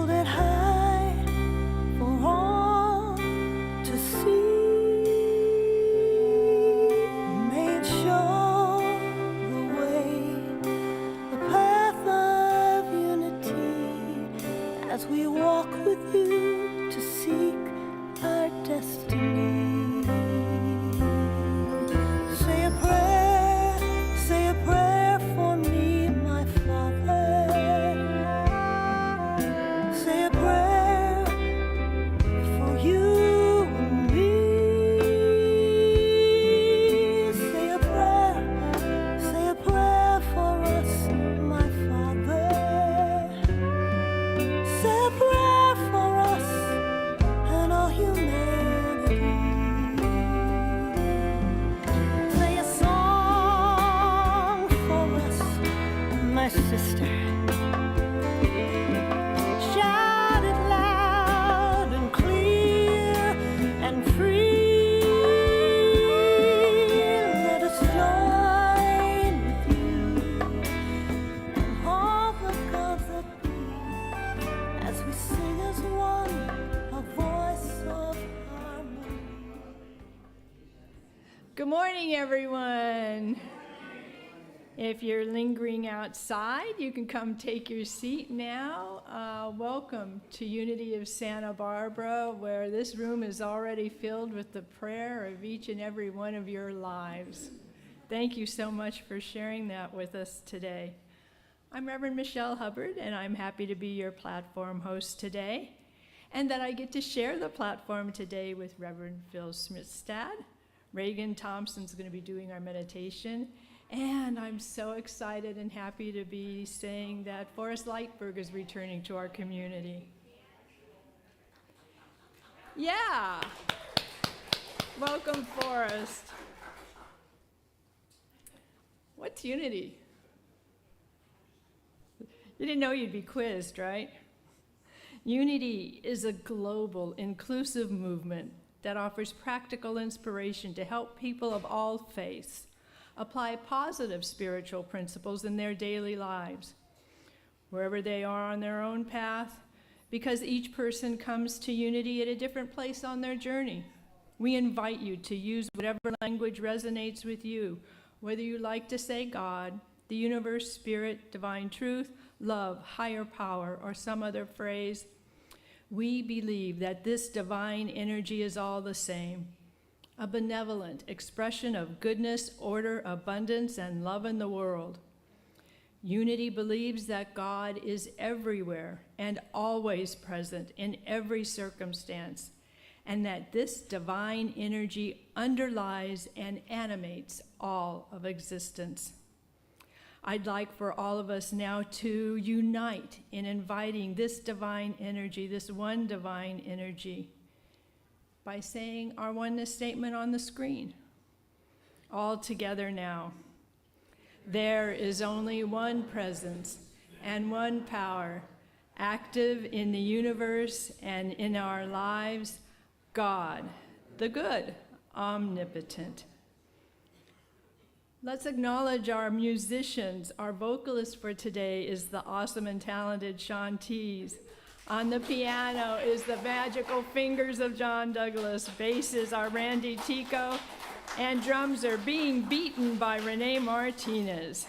hold it high for all to see. May it show the way, the path of unity, as we walk with you to seek our destiny. Say a prayer for me, my Father. Say a prayer for you and me. Say a prayer for us, my Father. Say a prayer for us and all humanity. Play a song for us, my sister. Shout it loud and clear and free. Let us join with you and all the gods that be, as we sing as one, a voice of harmony. Good morning, everyone. If you're lingering outside, you can come take your seat now. Welcome to Unity of Santa Barbara, where this room is already filled with the prayer of each and every one of your lives. Thank you so much for sharing that with us today. I'm Reverend Michelle Hubbard, and I'm happy to be your platform host today, and that I get to share the platform today with Reverend Phil Smithstad. Reagan Thompson's going to be doing our meditation, and I'm so excited and happy to be saying that Forrest Lightberg is returning to our community. Yeah! Welcome, Forrest. What's unity? You didn't know you'd be quizzed, right? Unity is a global, inclusive movement that offers practical inspiration to help people of all faiths apply positive spiritual principles in their daily lives, wherever they are on their own path, because each person comes to unity at a different place on their journey. We invite you to use whatever language resonates with you, whether you like to say God, the universe, spirit, divine truth, love, higher power, or some other phrase. We believe that this divine energy is all the same, a benevolent expression of goodness, order, abundance, and love in the world. Unity believes that God is everywhere and always present in every circumstance, and that this divine energy underlies and animates all of existence. I'd like for all of us now to unite in inviting this divine energy, this one divine energy, by saying our oneness statement on the screen. All together now. There is only one presence and one power, active in the universe and in our lives, God, the good, omnipotent. Let's acknowledge our musicians. Our vocalist for today is the awesome and talented Sean Tees. On the piano is the magical fingers of John Douglas. Bass is our Randy Tico. And drums are being beaten by Renee Martinez.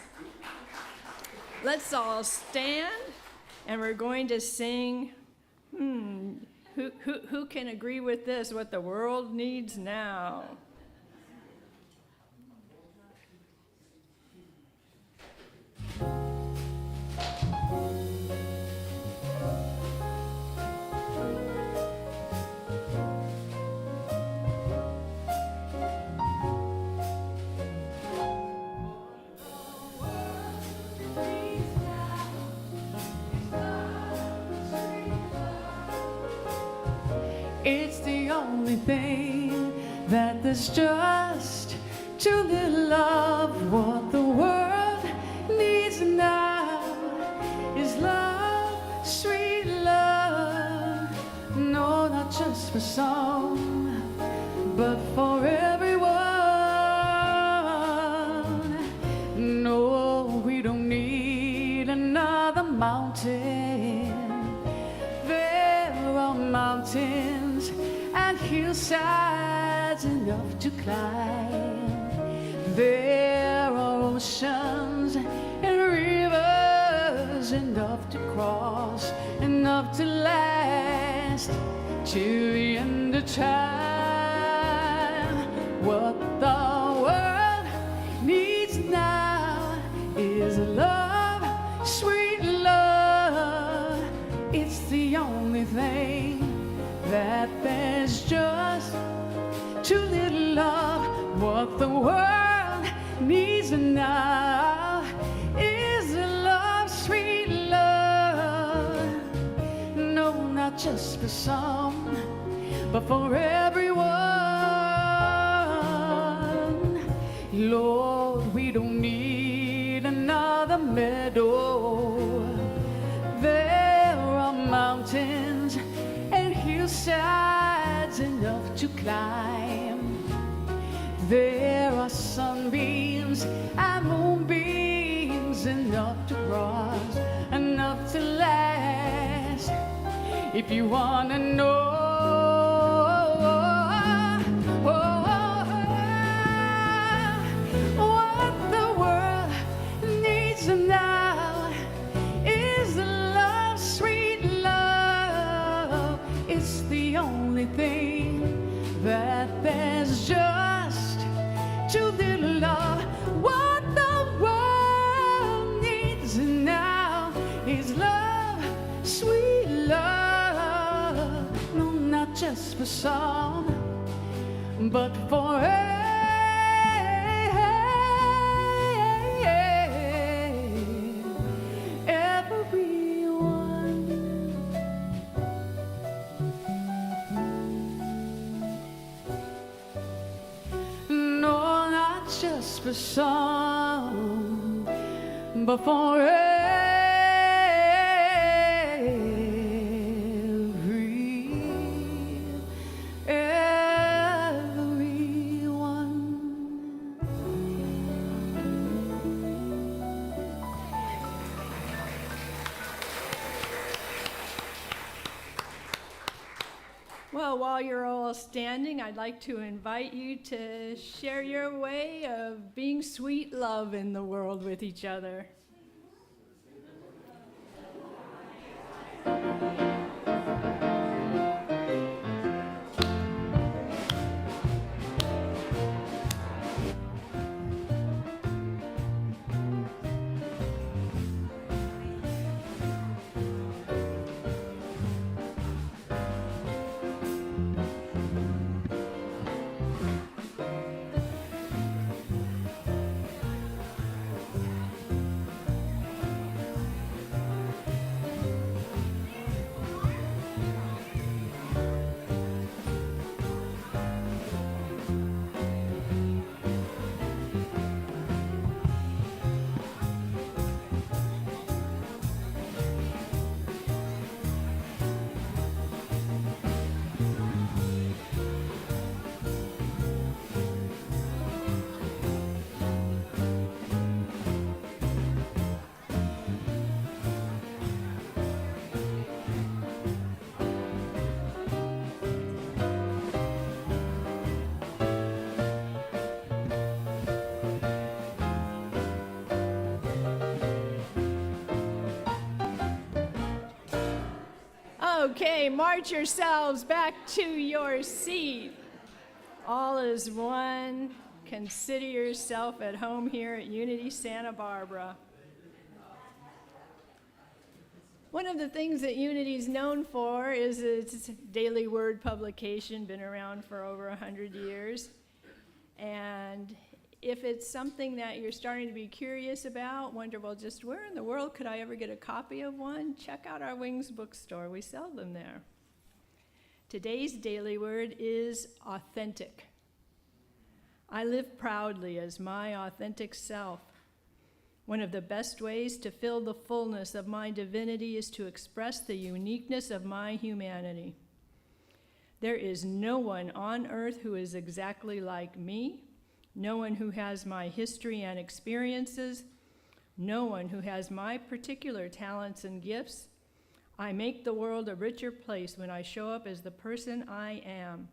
Let's all stand, and we're going to sing, who can agree with this, what the world needs now? It's the only thing that there's just too little of. What the world needs now is love, sweet love. No, not just for some, but for everyone. No, we don't need another mountain. are mountains and hillsides enough to climb. There are oceans and rivers enough to cross, enough to last till the end of time. What the world needs now is love, sweet love. It's the only thing that there's just too little love. What the world needs now is love, sweet love. No, not just for some, but for everyone. Lord, we don't need another meadow. There are mountains and hillsides enough to climb. There are sunbeams and moonbeams enough to cross, enough to last. If you want to know what the world needs now is love, sweet love. It's the only thing that there's just too little love. What the world needs now is love, sweet love. No, not just for some, but for everyone. No, not just for some, but for everyone. Well, while you're all standing, I'd like to invite you to share your way of being sweet love in the world with each other. Okay, march yourselves back to your seat. All is one. Consider yourself at home here at Unity Santa Barbara. One of the things that Unity is known for is its daily word publication, been around for over 100 years. And if it's something that you're starting to be curious about, wonder, well, just where in the world could I ever get a copy of one? Check out our Wings bookstore. We sell them there. Today's daily word is authentic. I live proudly as my authentic self. One of the best ways to fill the fullness of my divinity is to express the uniqueness of my humanity. There is no one on earth who is exactly like me, no one who has my history and experiences, no one who has my particular talents and gifts. I make the world a richer place when I show up as the person I am.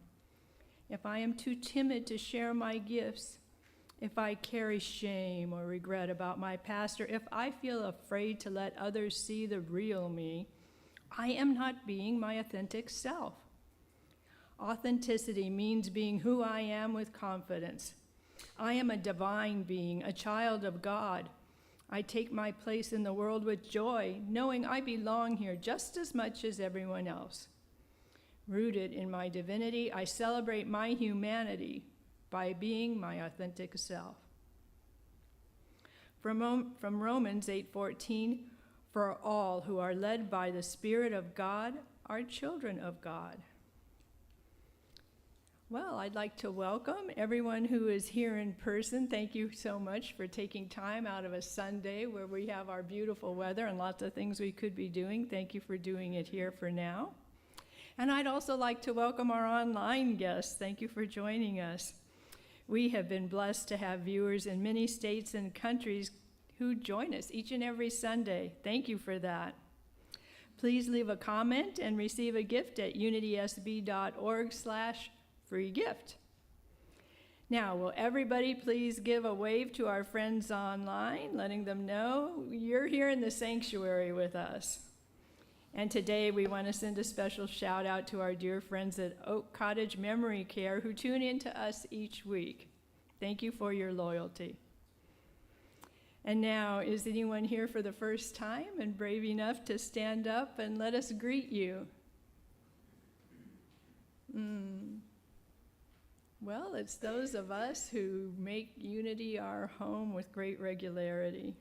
If I am too timid to share my gifts, if I carry shame or regret about my past, or if I feel afraid to let others see the real me, I am not being my authentic self. Authenticity means being who I am with confidence. I am a divine being, a child of God. I take my place in the world with joy, knowing I belong here just as much as everyone else. Rooted in my divinity, I celebrate my humanity by being my authentic self. From Romans 8:14, for all who are led by the Spirit of God are children of God. Well, I'd like to welcome everyone who is here in person. Thank you so much for taking time out of a Sunday where we have our beautiful weather and lots of things we could be doing. Thank you for doing it here for now. And I'd also like to welcome our online guests. Thank you for joining us. We have been blessed to have viewers in many states and countries who join us each and every Sunday. Thank you for that. Please leave a comment and receive a gift at unitysb.org/free gift. Now, will everybody please give a wave to our friends online, letting them know you're here in the sanctuary with us. And today we want to send a special shout out to our dear friends at Oak Cottage Memory Care who tune in to us each week. Thank you for your loyalty. And now, is anyone here for the first time and brave enough to stand up and let us greet you? Well, it's those of us who make Unity our home with great regularity.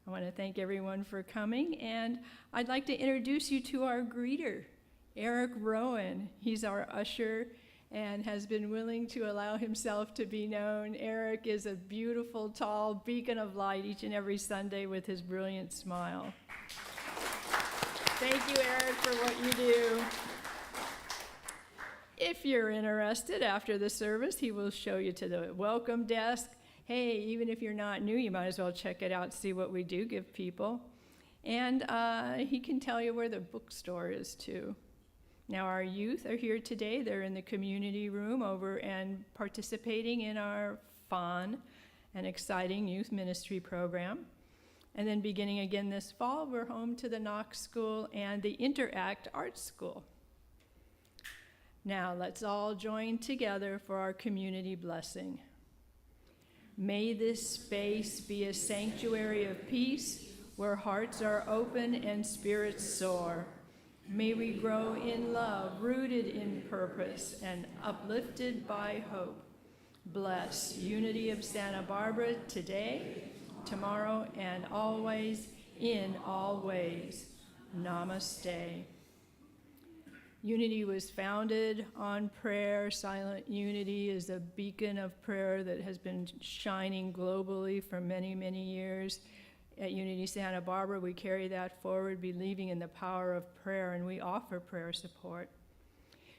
I want to thank everyone for coming, and I'd like to introduce you to our greeter, Eric Rowan. He's our usher and has been willing to allow himself to be known. Eric is a beautiful, tall beacon of light each and every Sunday with his brilliant smile. Thank you, Eric, for what you do. If you're interested, after the service, he will show you to the welcome desk. Hey, even if you're not new, you might as well check it out, see what we do give people. And he can tell you where the bookstore is, too. Now, our youth are here today. They're in the community room over and participating in our fun and exciting youth ministry program. And then beginning again this fall, we're home to the Knox School and the Interact Art School. Now, let's all join together for our community blessing. May this space be a sanctuary of peace where hearts are open and spirits soar. May we grow in love, rooted in purpose, and uplifted by hope. Bless Unity of Santa Barbara today, tomorrow, and always, in all ways. Namaste. Unity was founded on prayer. Silent Unity is a beacon of prayer that has been shining globally for many, many years. At Unity Santa Barbara, we carry that forward, believing in the power of prayer, and we offer prayer support.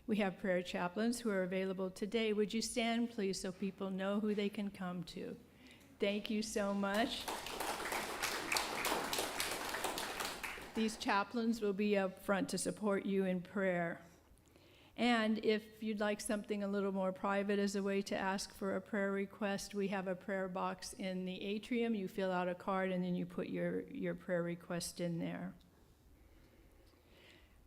We have prayer chaplains who are available today. Would you stand, please, so people know who they can come to? Thank you so much. These chaplains will be up front to support you in prayer. And if you'd like something a little more private as a way to ask for a prayer request, we have a prayer box in the atrium. You fill out a card and then you put your prayer request in there.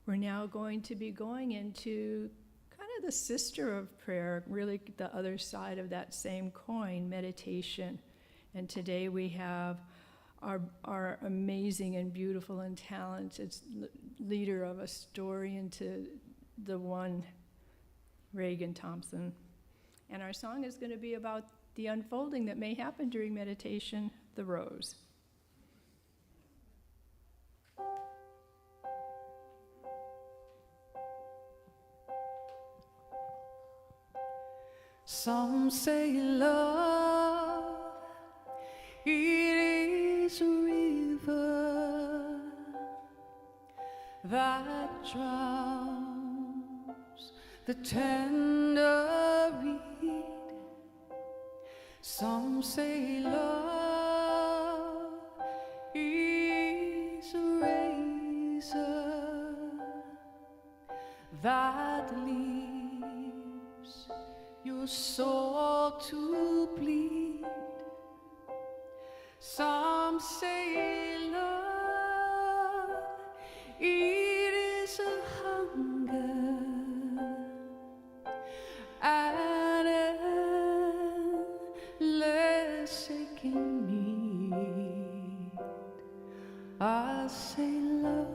We're now going to be going into kind of the sister of prayer, really the other side of that same coin, meditation. And today we have our amazing and beautiful and talented leader of a story into the one, Reagan Thompson. And our song is going to be about the unfolding that may happen during meditation, the rose. Some say love, it is a river that drowns the tender reed. Some say love is a razor that leaves your soul to bleed. Some say love, it is a hunger and endless aching need. I say love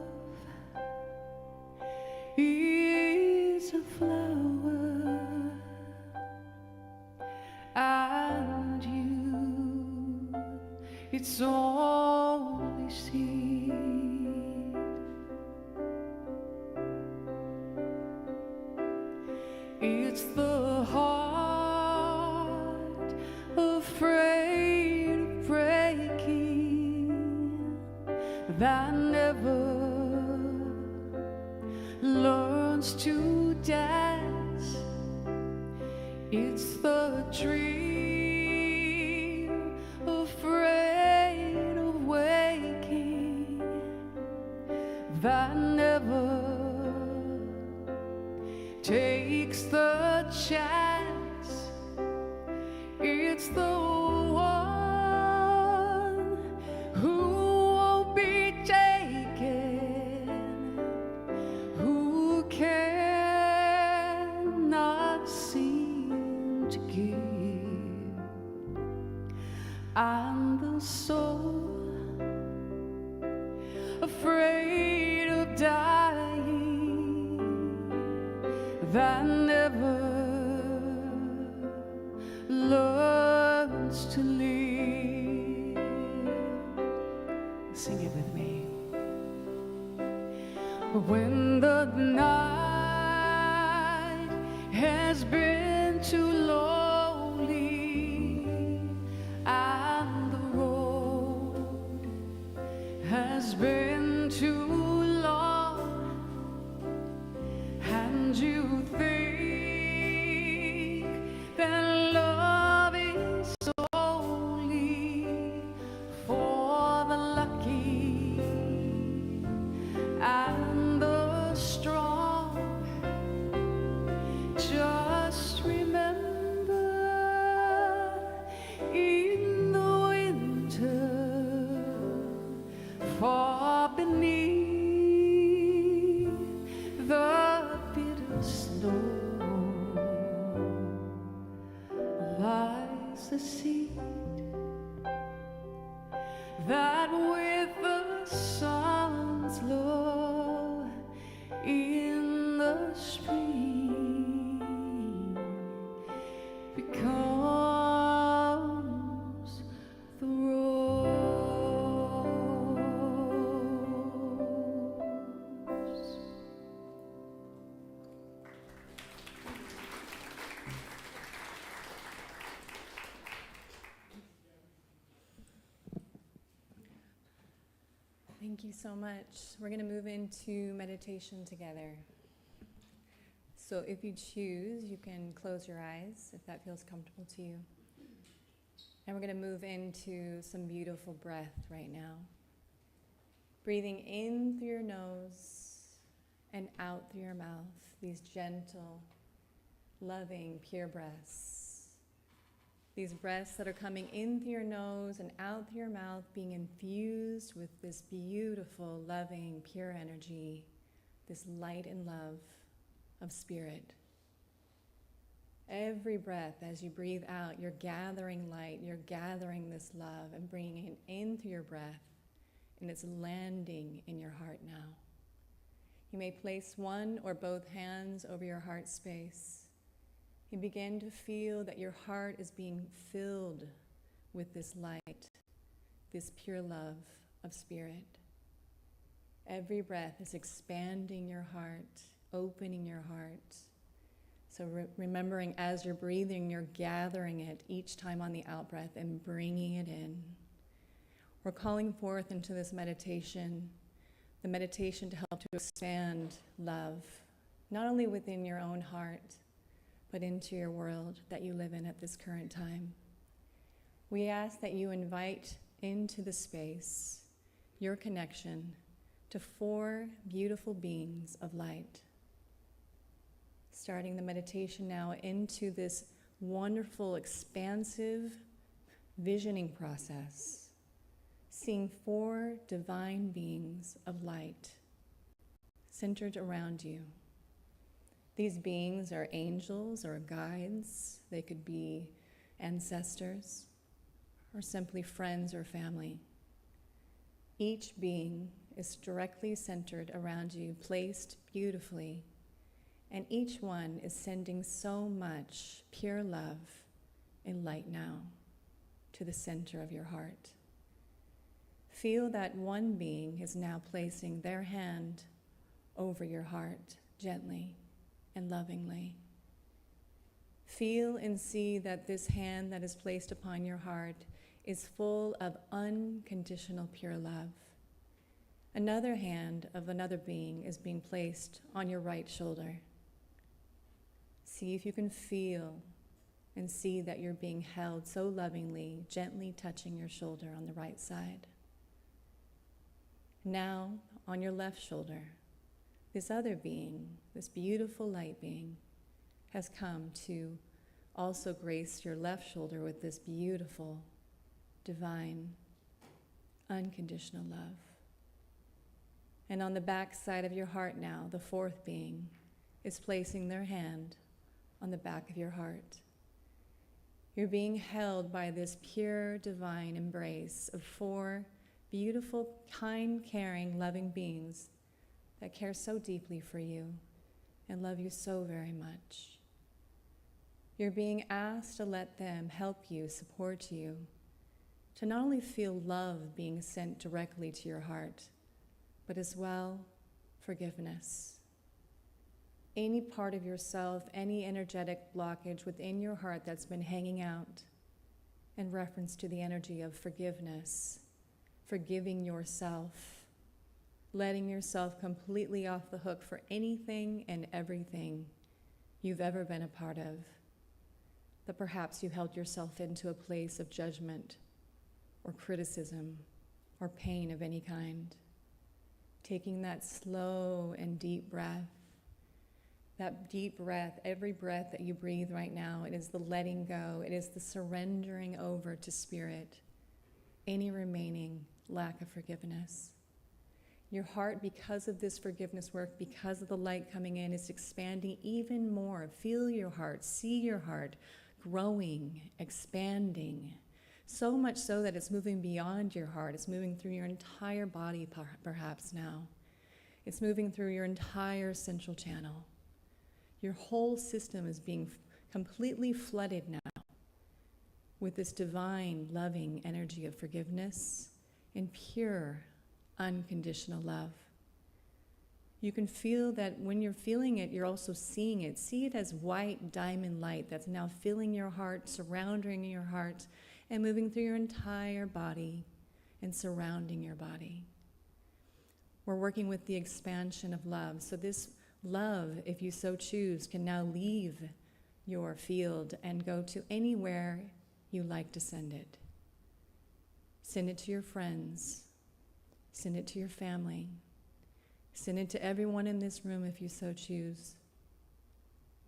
is a flower, and you, it's only seed. It's the heart afraid of breaking that never learns to dance. It's the dream afraid of waking that never takes the chance. It's the one who won't be taken, who cannot seem to give, and the soul afraid of dying that never learns to live. Sing it with me. When the night has been too lonely and the road has been too long, and you think that love is only for the lucky and the strong, just remember, in the winter, far beneath the bitter snow, lies the seed that with the sun's low in the spring becomes the rose. Thank you so much. We're going to move into meditation together. So if you choose, you can close your eyes if that feels comfortable to you. And we're going to move into some beautiful breath right now. Breathing in through your nose and out through your mouth, these gentle, loving, pure breaths. These breaths that are coming in through your nose and out through your mouth, being infused with this beautiful, loving, pure energy, this light and love of spirit. Every breath, as you breathe out, you're gathering light, you're gathering this love and bringing it in through your breath, and it's landing in your heart now. You may place one or both hands over your heart space. You begin to feel that your heart is being filled with this light, this pure love of spirit. Every breath is expanding your heart, opening your heart. So remembering as you're breathing, you're gathering it each time on the out-breath and bringing it in. We're calling forth into this meditation, the meditation to help to expand love, not only within your own heart, but into your world that you live in at this current time. We ask that you invite into the space your connection to 4 beautiful beings of light. Starting the meditation now into this wonderful, expansive visioning process, seeing 4 divine beings of light centered around you. These beings are angels or guides. They could be ancestors or simply friends or family. Each being is directly centered around you, placed beautifully, and each one is sending so much pure love and light now to the center of your heart. Feel that one being is now placing their hand over your heart gently and lovingly. Feel and see that this hand that is placed upon your heart is full of unconditional pure love. Another hand of another being is being placed on your right shoulder. See if you can feel and see that you're being held so lovingly, gently touching your shoulder on the right side. Now, on your left shoulder, this other being, this beautiful light being, has come to also grace your left shoulder with this beautiful, divine, unconditional love. And on the back side of your heart now, the 4th being is placing their hand on the back of your heart. You're being held by this pure, divine embrace of 4 beautiful, kind, caring, loving beings that care so deeply for you and love you so very much. You're being asked to let them help you, support you, to not only feel love being sent directly to your heart, but as well, forgiveness. Any part of yourself, any energetic blockage within your heart that's been hanging out in reference to the energy of forgiveness, forgiving yourself, letting yourself completely off the hook for anything and everything you've ever been a part of, that perhaps you held yourself into a place of judgment or criticism or pain of any kind. Taking that slow and deep breath, that deep breath, every breath that you breathe right now, it is the letting go, it is the surrendering over to Spirit, any remaining lack of forgiveness. Your heart, because of this forgiveness work, because of the light coming in, is expanding even more. Feel your heart, see your heart growing, expanding, so much so that it's moving beyond your heart. It's moving through your entire body, perhaps now. It's moving through your entire central channel. Your whole system is being completely flooded now with this divine, loving energy of forgiveness and pure, unconditional love. You can feel that when you're feeling it, you're also seeing it. See it as white diamond light that's now filling your heart, surrounding your heart, and moving through your entire body and surrounding your body. We're working with the expansion of love. So this love, if you so choose, can now leave your field and go to anywhere you like to send it. Send it to your friends. Send it to your family. Send it to everyone in this room if you so choose.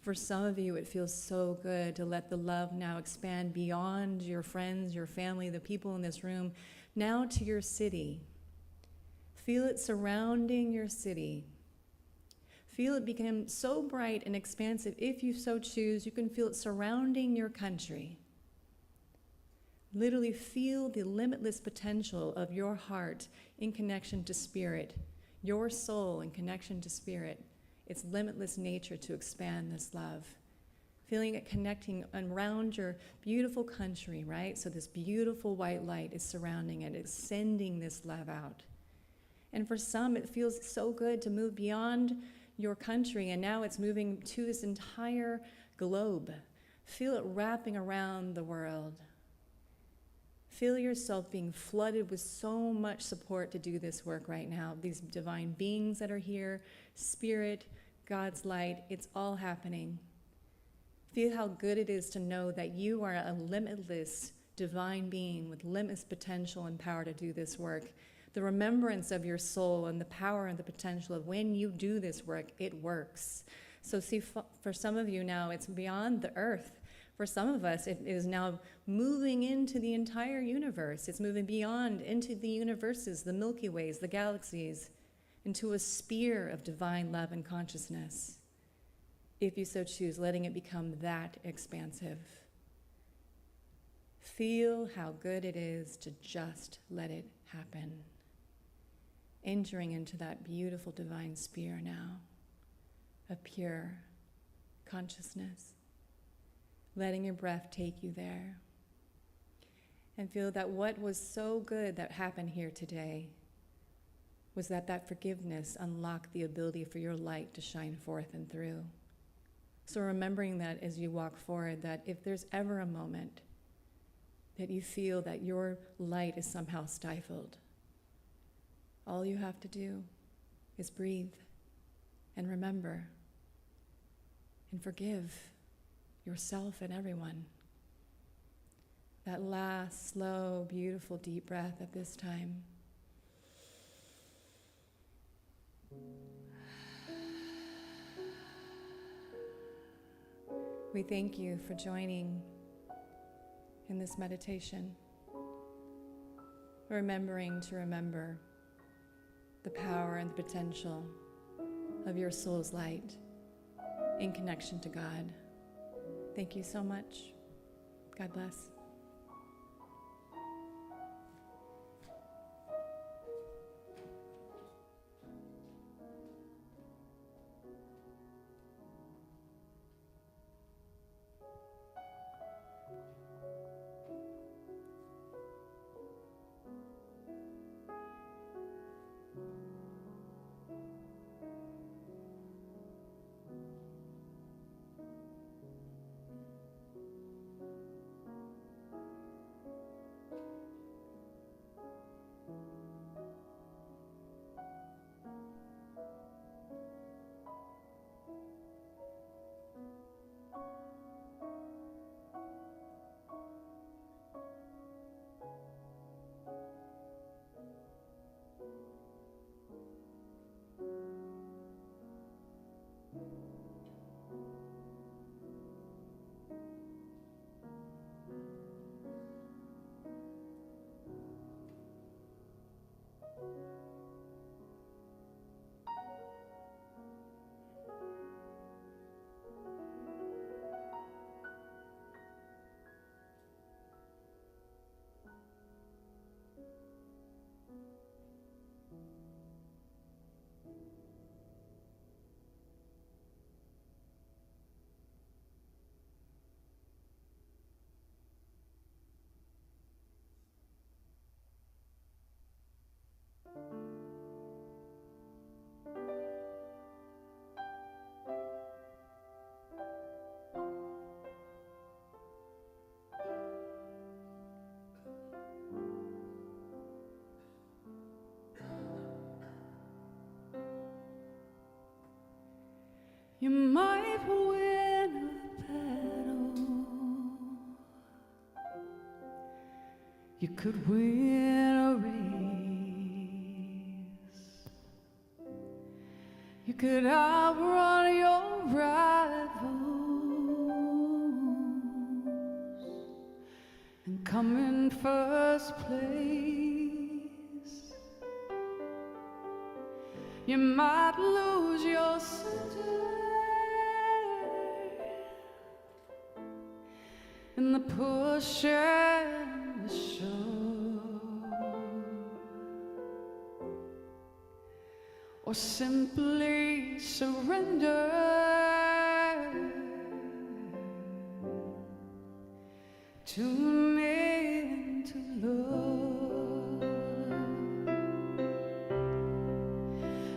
For some of you, it feels so good to let the love now expand beyond your friends, your family, the people in this room, now to your city. Feel it surrounding your city. Feel it become so bright and expansive. If you so choose, you can feel it surrounding your country. Literally feel the limitless potential of your heart in connection to Spirit, your soul in connection to Spirit, its limitless nature to expand this love. Feeling it connecting around your beautiful country, right? So this beautiful white light is surrounding it. It's sending this love out. And for some, it feels so good to move beyond your country, and now it's moving to this entire globe. Feel it wrapping around the world. Feel yourself being flooded with so much support to do this work right now. These divine beings that are here, Spirit, God's light, it's all happening. Feel how good it is to know that you are a limitless divine being with limitless potential and power to do this work. The remembrance of your soul and the power and the potential of when you do this work, it works. So see, for some of you now, it's beyond the earth. For some of us, it is now moving into the entire universe. It's moving beyond into the universes, the Milky Ways, the galaxies, into a sphere of divine love and consciousness. If you so choose, letting it become that expansive. Feel how good it is to just let it happen. Entering into that beautiful divine sphere now of pure consciousness. Letting your breath take you there. And feel that what was so good that happened here today was that forgiveness unlocked the ability for your light to shine forth and through. So remembering that as you walk forward, that if there's ever a moment that you feel that your light is somehow stifled, all you have to do is breathe and remember and forgive yourself and everyone. That last, slow, beautiful, deep breath at this time. We thank you for joining in this meditation, remembering to remember the power and the potential of your soul's light in connection to God. Thank you so much. God bless. You might win a battle, you could win a race, you could outrun your rivals and come in first place. You might lose your center in the push and the shove, or simply surrender tune into love.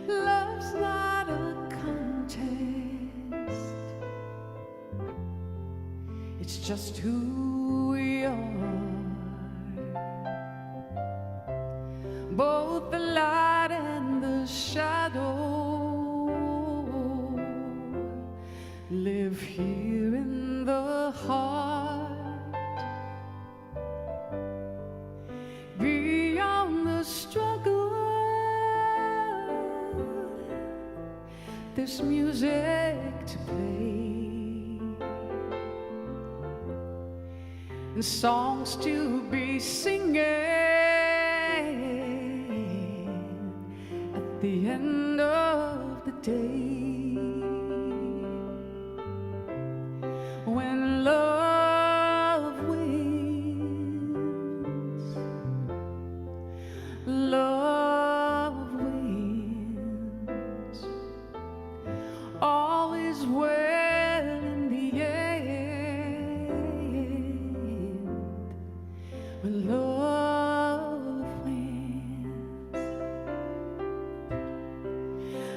Love's not a contest, it's just who we are. Both the light and the shadow live here in the heart. Beyond the struggle, this music to play and songs to be singing at the end of the day. When love wins, love wins, all is well in the end. When love wins,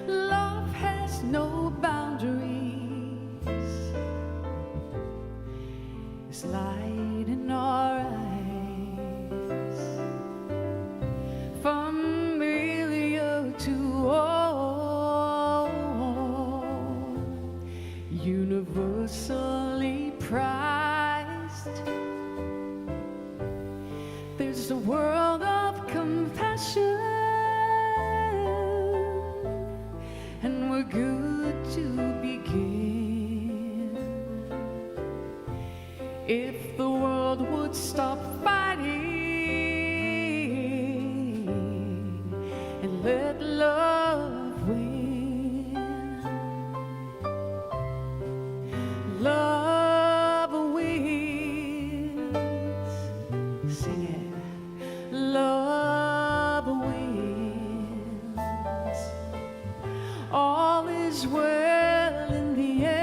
love has no boundaries. It's light in our eyes, familiar to all, universally prized. There's a world of compassion, and we're good to begin. If the world would stop fighting and let love win, love wins. Sing it. Love wins. All is well in the end.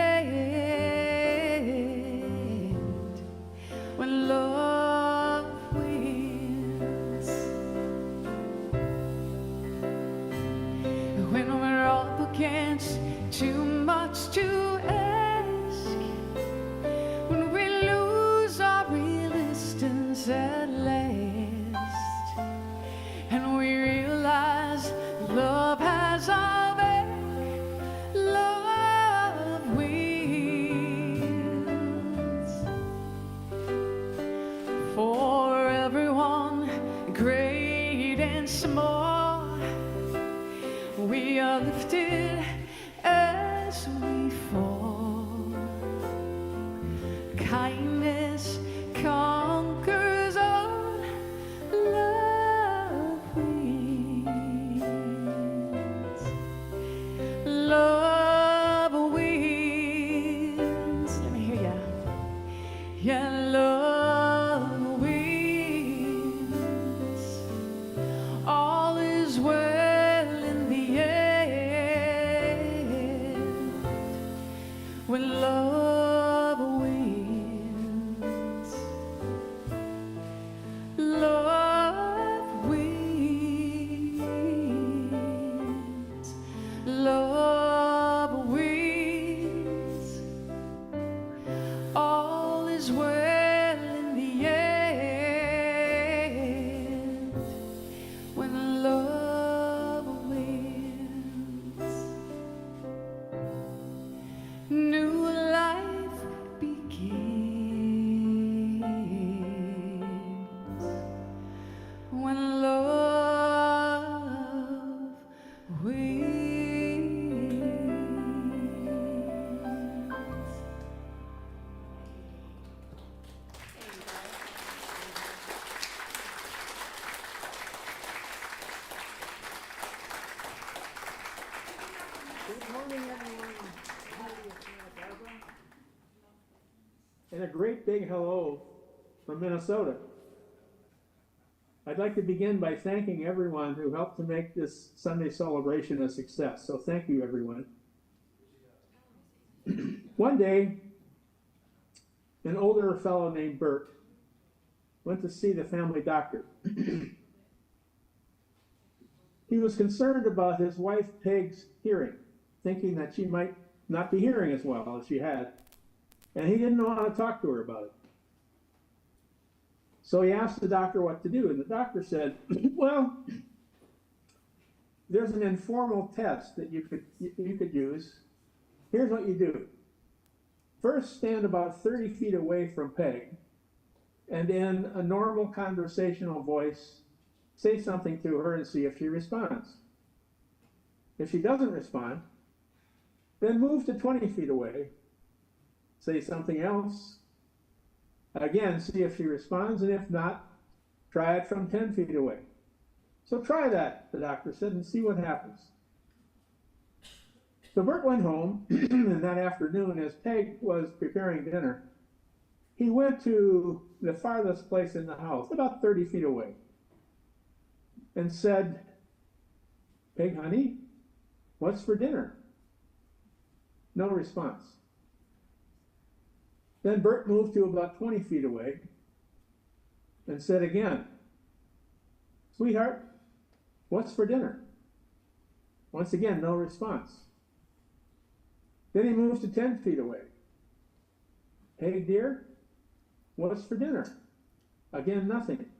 When love wins, when we're up against too much to ask, when we lose our resistance at last, and we realize love has our back, love wins. For everyone, great and small, we are lifted as we fall. Kindness conquers all, love wins. Love wins. Let me hear ya. Yeah, love wins. All is well in the end. When love wins, love wins, love wins. All is well in the end. When love wins, new life begins. When love wins. Good morning, everyone. And a great big hello from Minnesota. I'd like to begin by thanking everyone who helped to make this Sunday celebration a success. So thank you, everyone. One day, an older fellow named Bert went to see the family doctor. He was concerned about his wife Peg's hearing, thinking that she might not be hearing as well as she had, and he didn't know how to talk to her about it. So he asked the doctor what to do, and the doctor said, well, there's an informal test that you could use. Here's what you do. First, stand about 30 feet away from Peg, and in a normal conversational voice, say something to her and see if she responds. If she doesn't respond, Then move to 20 feet away. Say something else. Again, see if she responds, and if not, try it from 10 feet away. So try that, the doctor said, and see what happens. So Bert went home, and that afternoon, as Peg was preparing dinner, he went to the farthest place in the house, about 30 feet away, and said, "Peg, honey, what's for dinner?" No response. Then Bert moved to about 20 feet away and said again, "Sweetheart, what's for dinner?" Once again, no response. Then he moves to 10 feet away. "Hey, dear, what's for dinner?" Again, nothing.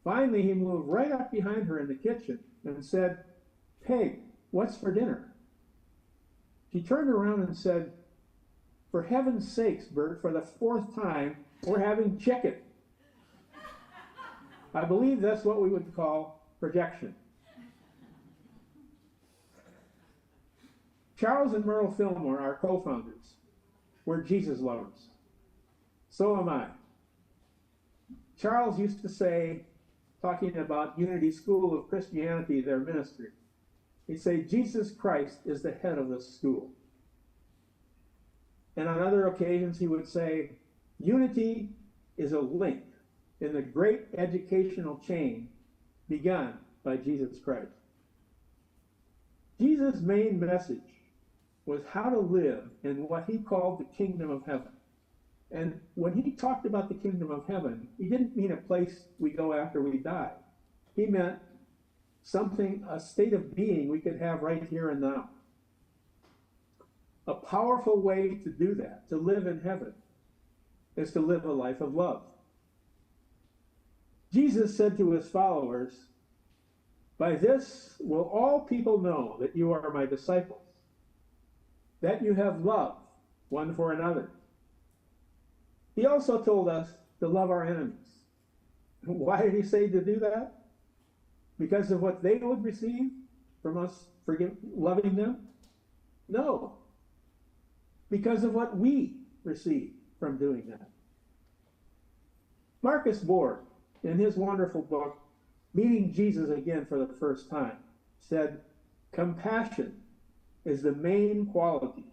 Finally, he moved right up behind her in the kitchen and said, "Peg, what's for dinner?" She turned around and said, "For heaven's sakes, Bert, for the fourth time, we're having chicken." I believe that's what we would call projection. Charles and Merle Fillmore, our co-founders, were Jesus lovers. So am I. Charles used to say, talking about Unity School of Christianity, their ministry, he'd say, "Jesus Christ is the head of the school." And on other occasions, he would say, "Unity is a link in the great educational chain begun by Jesus Christ." Jesus' main message was how to live in what he called the kingdom of heaven. And when he talked about the kingdom of heaven, he didn't mean a place we go after we die. He meant something, a state of being we could have right here and now. A powerful way to do that, to live in heaven, is to live a life of love. Jesus said to his followers, "By this will all people know that you are my disciples, that you have love one for another." He also told us to love our enemies. Why did he say to do that? Because of what they would receive from us loving them? No. Because of what we receive from doing that. Marcus Borg, in his wonderful book, Meeting Jesus Again for the First Time, said, "Compassion is the main quality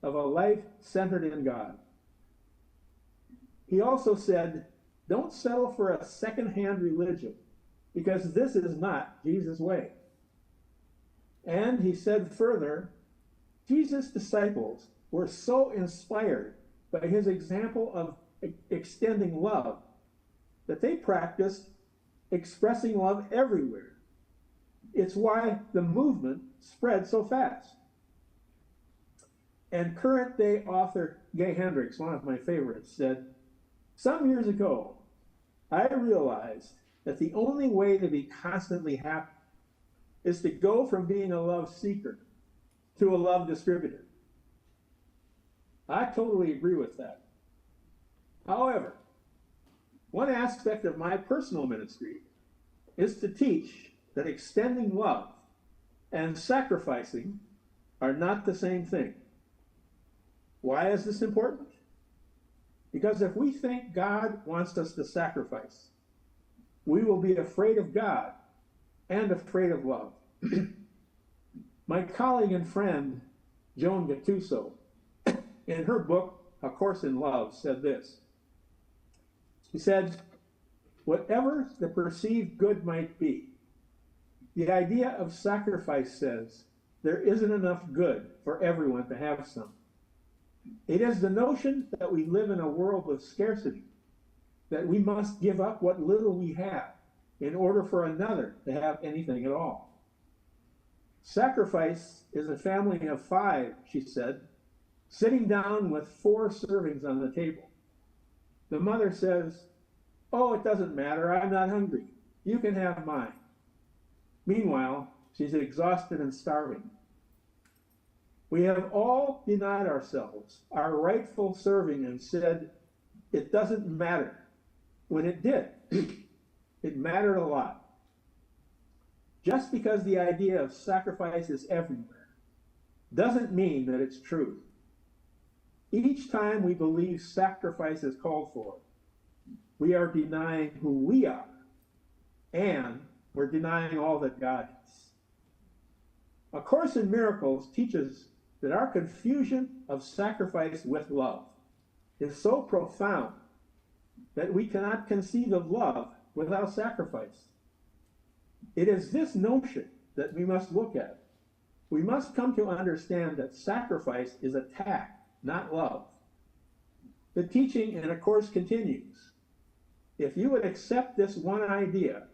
of a life centered in God." He also said, "Don't settle for a second-hand religion, because this is not Jesus' way." And he said further, Jesus' disciples were so inspired by his example of extending love that they practiced expressing love everywhere. It's why the movement spread so fast. And current day author Gay Hendricks, one of my favorites, said, "Some years ago, I realized that the only way to be constantly happy is to go from being a love seeker to a love distributor." I totally agree with that. However, one aspect of my personal ministry is to teach that extending love and sacrificing are not the same thing. Why is this important? Because if we think God wants us to sacrifice, we will be afraid of God and afraid of love. My colleague and friend, Joan Gattuso, in her book, A Course in Love, said this. She said, "Whatever the perceived good might be, the idea of sacrifice says there isn't enough good for everyone to have some. It is the notion that we live in a world of scarcity, that we must give up what little we have in order for another to have anything at all. Sacrifice is a family of 5, she said, sitting down with 4 servings on the table. The mother says, 'Oh, it doesn't matter, I'm not hungry. You can have mine.' Meanwhile, she's exhausted and starving. We have all denied ourselves our rightful serving and said, 'It doesn't matter,' when it did. It mattered a lot. Just because the idea of sacrifice is everywhere doesn't mean that it's true. Each time we believe sacrifice is called for, we are denying who we are, and we're denying all that God is. A Course in Miracles teaches that our confusion of sacrifice with love is so profound that we cannot conceive of love without sacrifice. It is this notion that we must look at. We must come to understand that sacrifice is attack, not love. The teaching in A Course continues. If you would accept this one idea,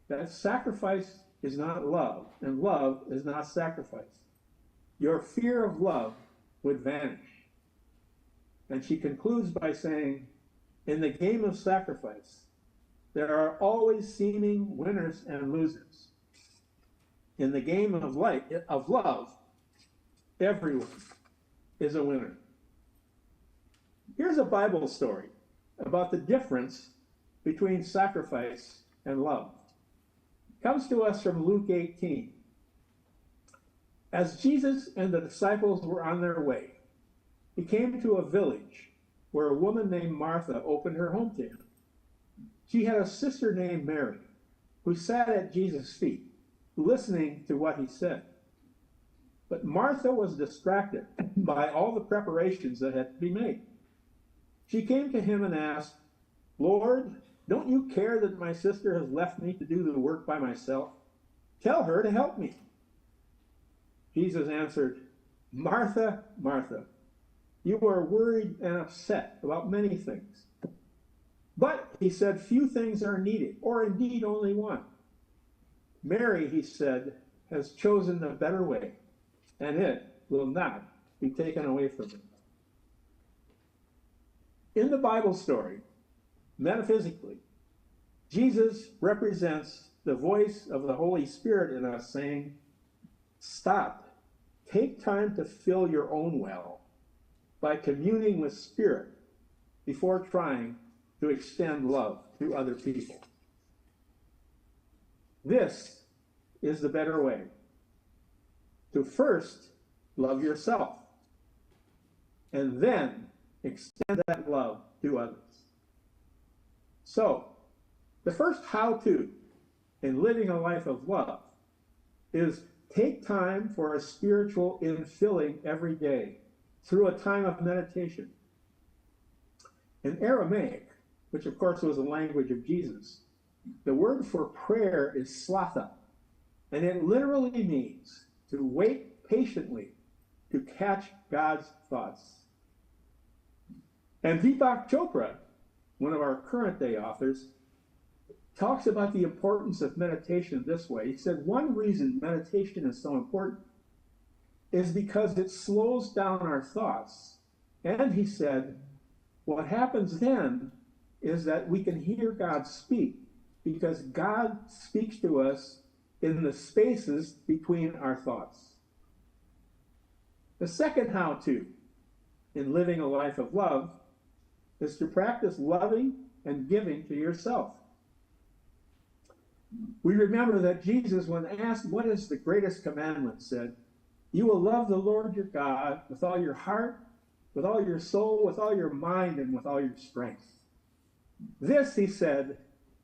that sacrifice is not love, and love is not sacrifice, your fear of love would vanish. And she concludes by saying, in the game of sacrifice, there are always seeming winners and losers. In the game of love, everyone is a winner. Here's a Bible story about the difference between sacrifice and love. It comes to us from Luke 18. As Jesus and the disciples were on their way, he came to a village where a woman named Martha opened her home to him. She had a sister named Mary, who sat at Jesus' feet, listening to what he said. But Martha was distracted by all the preparations that had to be made. She came to him and asked, "Lord, don't you care that my sister has left me to do the work by myself? Tell her to help me." Jesus answered, "Martha, Martha, you are worried and upset about many things. But," he said, "few things are needed, or indeed only one. Mary," he said, "has chosen the better way, and it will not be taken away from her." In the Bible story, metaphysically, Jesus represents the voice of the Holy Spirit in us saying, "Stop, take time to fill your own well by communing with Spirit before trying to extend love to other people." This is the better way. To first love yourself, and then extend that love to others. So, the first how-to in living a life of love is take time for a spiritual infilling every day through a time of meditation. In Aramaic, which of course was the language of Jesus, the word for prayer is slatha, and it literally means to wait patiently to catch God's thoughts. And Deepak Chopra, one of our current day authors, talks about the importance of meditation this way. He said, one reason meditation is so important is because it slows down our thoughts. And he said, what happens then is that we can hear God speak, because God speaks to us in the spaces between our thoughts. The second how-to in living a life of love is to practice loving and giving to yourself. We remember that Jesus, when asked what is the greatest commandment, said, "You will love the Lord your God with all your heart, with all your soul, with all your mind, and with all your strength." This, he said,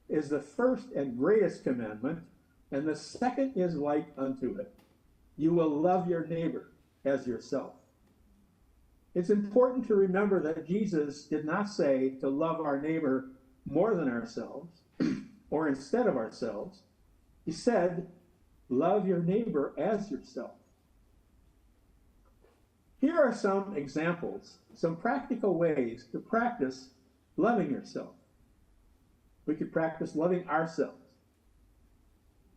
is the first and greatest commandment, and the second is like unto it. You will love your neighbor as yourself. It's important to remember that Jesus did not say to love our neighbor more than ourselves or instead of ourselves. He said, love your neighbor as yourself. Here are some examples, some practical ways to practice loving yourself. We could practice loving ourselves.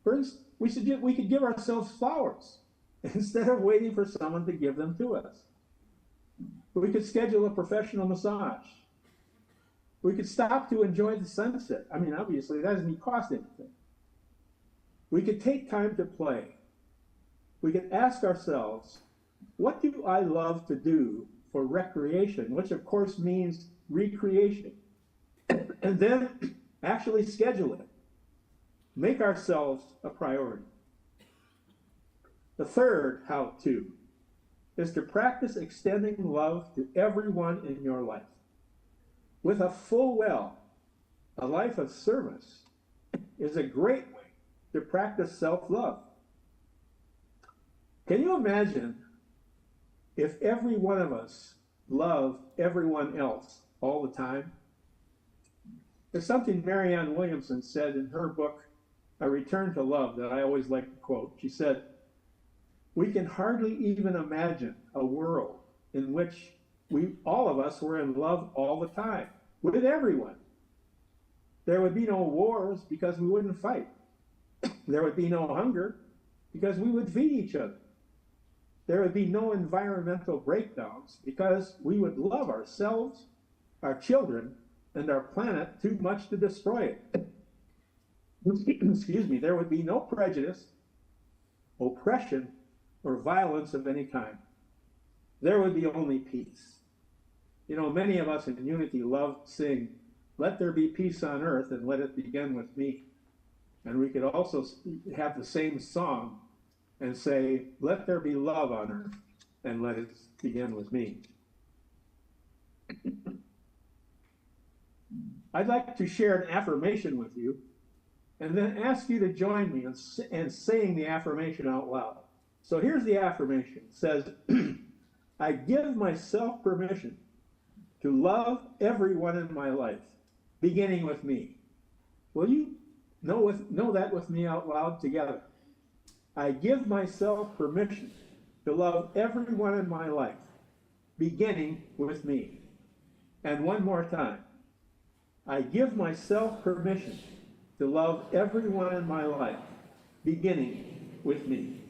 First, we could give ourselves flowers instead of waiting for someone to give them to us. We could schedule a professional massage. We could stop to enjoy the sunset. I mean, obviously, that doesn't cost anything. We could take time to play. We could ask ourselves, what do I love to do for recreation, which of course means recreation? And then actually schedule it. Make ourselves a priority. The third how-to is to practice extending love to everyone in your life. With a full well, a life of service is a great way to practice self-love. Can you imagine if every one of us loved everyone else all the time? There's something Marianne Williamson said in her book, A Return to Love, that I always like to quote. She said, "We can hardly even imagine a world in which all of us were in love all the time, with everyone. There would be no wars because we wouldn't fight. There would be no hunger because we would feed each other. There would be no environmental breakdowns because we would love ourselves, our children, and our planet too much to destroy it. Excuse me, there would be no prejudice, oppression, or violence of any kind. There would be only peace." You know, many of us in Unity love sing, "Let there be peace on earth and let it begin with me." And we could also have the same song and say, "Let there be love on earth and let it begin with me." I'd like to share an affirmation with you and then ask you to join me in saying the affirmation out loud. So here's the affirmation. It says, "I give myself permission to love everyone in my life, beginning with me." Will you know that with me out loud together? I give myself permission to love everyone in my life, beginning with me. And one more time. I give myself permission to love everyone in my life, beginning with me.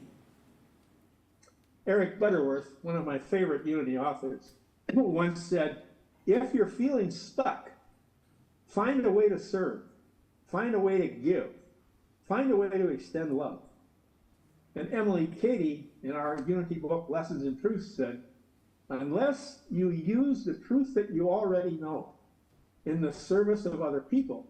Eric Butterworth, one of my favorite Unity authors, once said, "If you're feeling stuck, find a way to serve, find a way to give, find a way to extend love." And Emily Cady, in our Unity book, Lessons in Truth, said, "Unless you use the truth that you already know in the service of other people,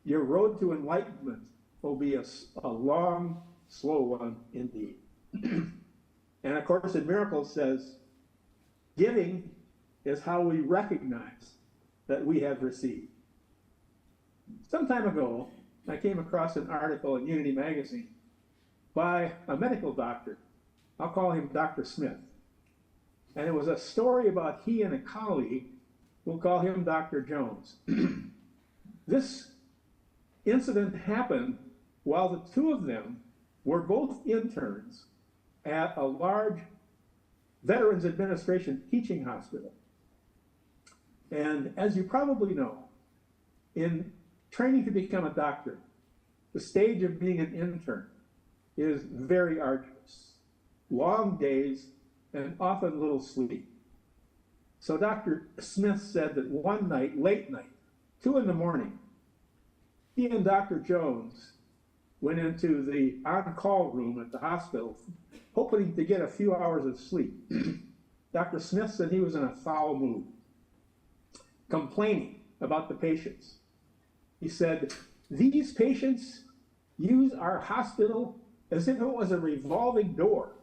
your road to enlightenment will be a long, slow one indeed." And of course, in Miracles says, "Giving is how we recognize that we have received." Some time ago, I came across an article in Unity magazine by a medical doctor. I'll call him Dr. Smith. And it was a story about he and a colleague. We'll call him Dr. Jones. This incident happened while the two of them were both interns at a large Veterans Administration teaching hospital. And as you probably know, in training to become a doctor, the stage of being an intern is very arduous. Long days and often little sleep. So Dr. Smith said that one night, late night, 2 a.m, he and Dr. Jones went into the on-call room at the hospital, hoping to get a few hours of sleep. Dr. Smith said he was in a foul mood, complaining about the patients. He said, "These patients use our hospital as if it was a revolving door.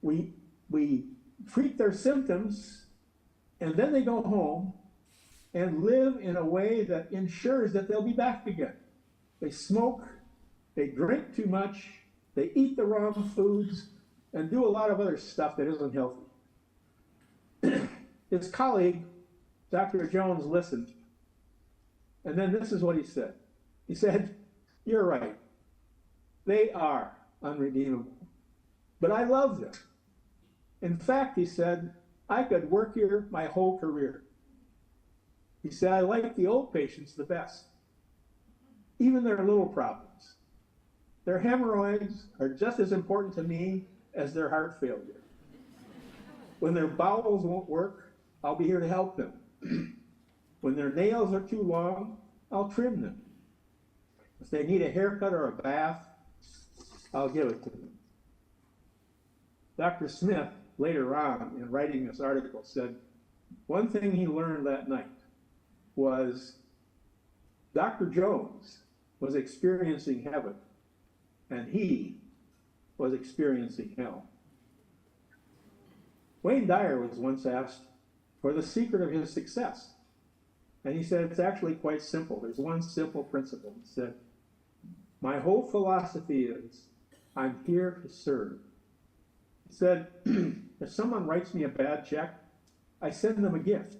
We treat their symptoms, and then they go home and live in a way that ensures that they'll be back again. They smoke, they drink too much, they eat the wrong foods, and do a lot of other stuff that isn't healthy." His colleague, Dr. Jones, listened. And then this is what he said. He said, "You're right. They are unredeemable. But I love them. In fact," he said, "I could work here my whole career." He said, "I like the old patients the best, even their little problems. Their hemorrhoids are just as important to me as their heart failure. When their bowels won't work, I'll be here to help them. When their nails are too long, I'll trim them. If they need a haircut or a bath, I'll give it to them." Dr. Smith, later on, in writing this article, said one thing he learned that night was Dr. Jones was experiencing heaven, and he was experiencing hell. Wayne Dyer was once asked for the secret of his success. And he said, it's actually quite simple. There's one simple principle. He said, my whole philosophy is, I'm here to serve. He said, if someone writes me a bad check, I send them a gift.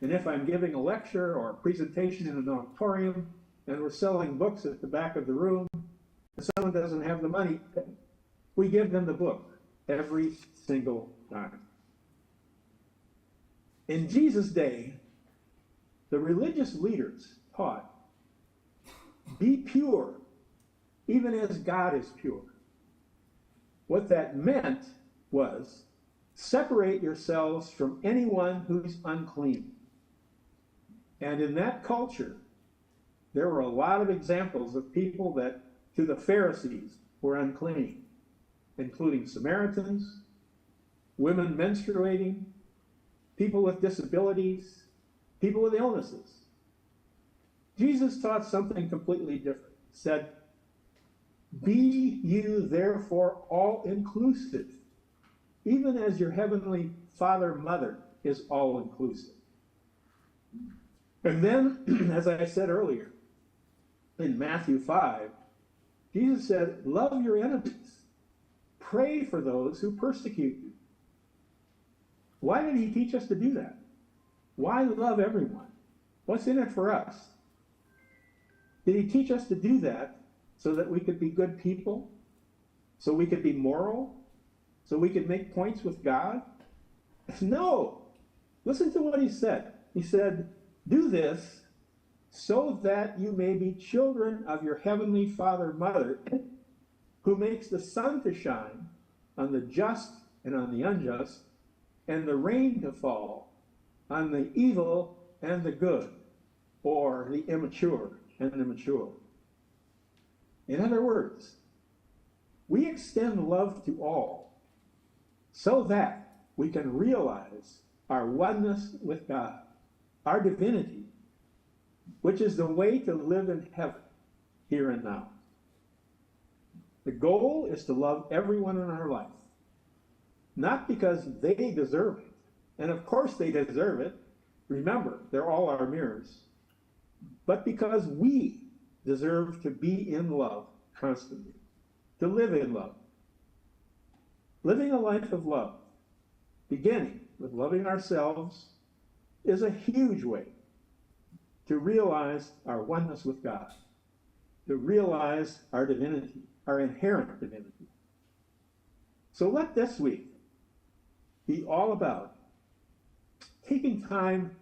And if I'm giving a lecture or a presentation in an auditorium, and we're selling books at the back of the room, and someone doesn't have the money, we give them the book every single time. In Jesus' day, the religious leaders taught, be pure, even as God is pure. What that meant was, separate yourselves from anyone who's unclean. And in that culture, there were a lot of examples of people that, to the Pharisees, were unclean, including Samaritans, women menstruating, people with disabilities, people with illnesses. Jesus taught something completely different. He said, be you therefore all inclusive, even as your heavenly Father, Mother is all inclusive. And then, as I said earlier, in Matthew 5, Jesus said, love your enemies. Pray for those who persecute you. Why did he teach us to do that? Why love everyone? What's in it for us? Did he teach us to do that so that we could be good people? So we could be moral? So we could make points with God? No. Listen to what he said. He said, do this so that you may be children of your heavenly Father, Mother, who makes the sun to shine on the just and on the unjust, and the rain to fall on the evil and the good, or the immature and the mature. In other words, we extend love to all so that we can realize our oneness with God, our divinity, which is the way to live in heaven, here and now. The goal is to love everyone in our life, not because they deserve it, and of course they deserve it. Remember, they're all our mirrors, but because we deserve to be in love constantly, to live in love. Living a life of love, beginning with loving ourselves, is a huge way to realize our oneness with God, to realize our divinity, our inherent divinity. So let this week be all about taking time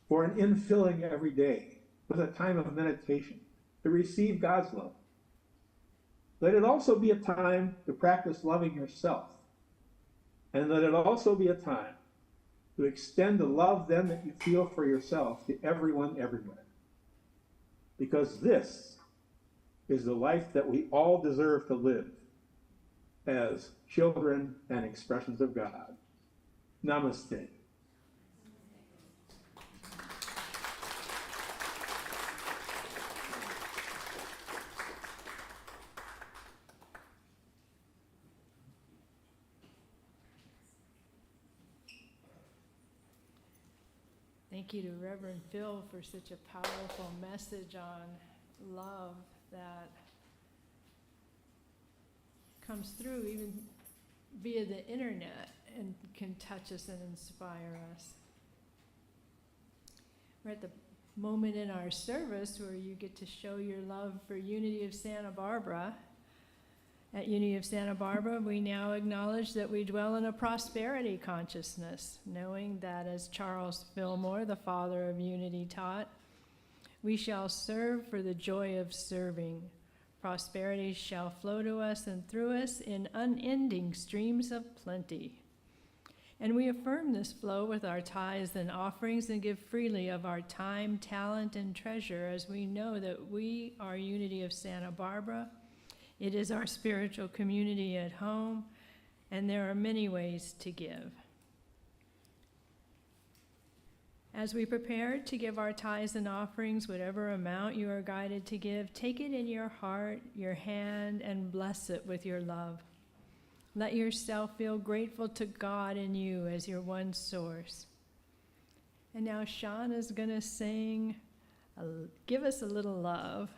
for an infilling every day with a time of meditation to receive God's love. Let it also be a time to practice loving yourself. And let it also be a time to extend the love then that you feel for yourself to everyone everywhere. Because this is the life that we all deserve to live as children and expressions of God. Namaste. Thank you to Reverend Phil for such a powerful message on love that comes through even via the internet and can touch us and inspire us. We're at the moment in our service where you get to show your love for Unity of Santa Barbara. At Unity of Santa Barbara, we now acknowledge that we dwell in a prosperity consciousness, knowing that, as Charles Fillmore, the father of Unity, taught, we shall serve for the joy of serving. Prosperity shall flow to us and through us in unending streams of plenty. And we affirm this flow with our tithes and offerings and give freely of our time, talent, and treasure as we know that we are Unity of Santa Barbara. It is our spiritual community at home, and there are many ways to give. As we prepare to give our tithes and offerings, whatever amount you are guided to give, take it in your heart, your hand, and bless it with your love. Let yourself feel grateful to God and you as your one source. And now Sean is going to sing, Give Us a Little Love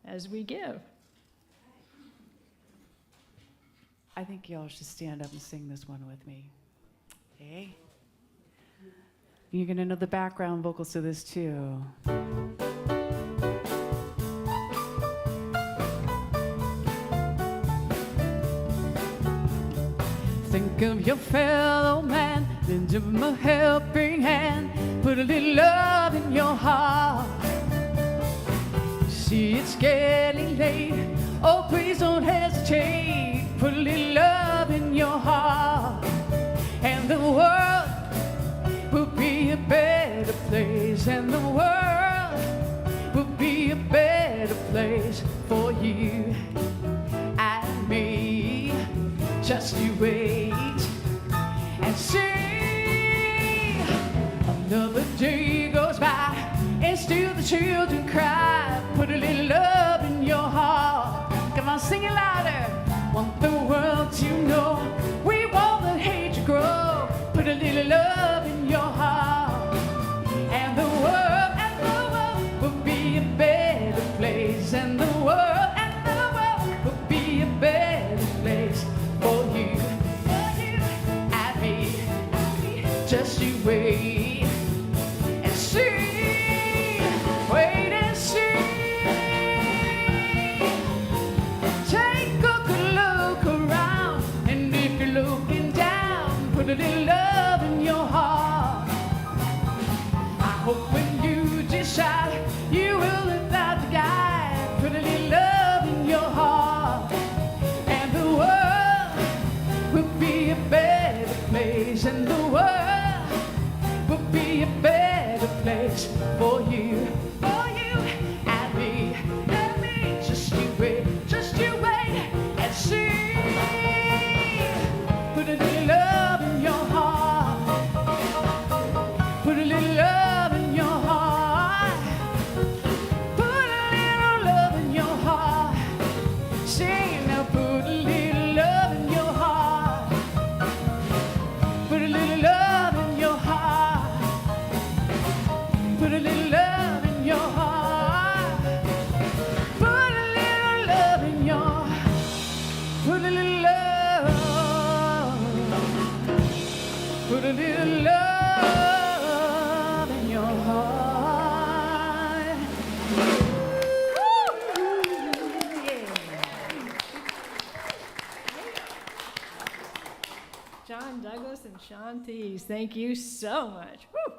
as we give. I think y'all should stand up and sing this one with me. Okay? You're going to know the background vocals to this too. Think of your fellow man, lend him a helping hand, put a little love in your heart. See, it's getting late, oh please don't hesitate, put a little love in your heart, and the world will be a better place, and the world will be a better place for you and me. Just you wait and see. Another day goes by and still the children cry. Put a little love in your heart. Come on, sing it louder. Want the world to know we won't let hatred grow. Put a little love in your heart, and the world will be a better place, and the world will be a better place for you and me. Just you wait and see. Wait and see. Take a good look around, and if you're looking down, put a little love in your heart. I hope when you decide you will live out the guide, put a little love in your heart, and the world will be a better place, and the world will be a better place for you and me, and me. Just you wait and see. Put a little love in your heart, put a little love in your heart, put a little love in your heart. Sing now, put a little love in your heart, put a little love in your heart, put a little love in your heart, put a little love in your, put a little love, put a little love in your heart. John Douglas and Sean Thies, thank you so much. Woo!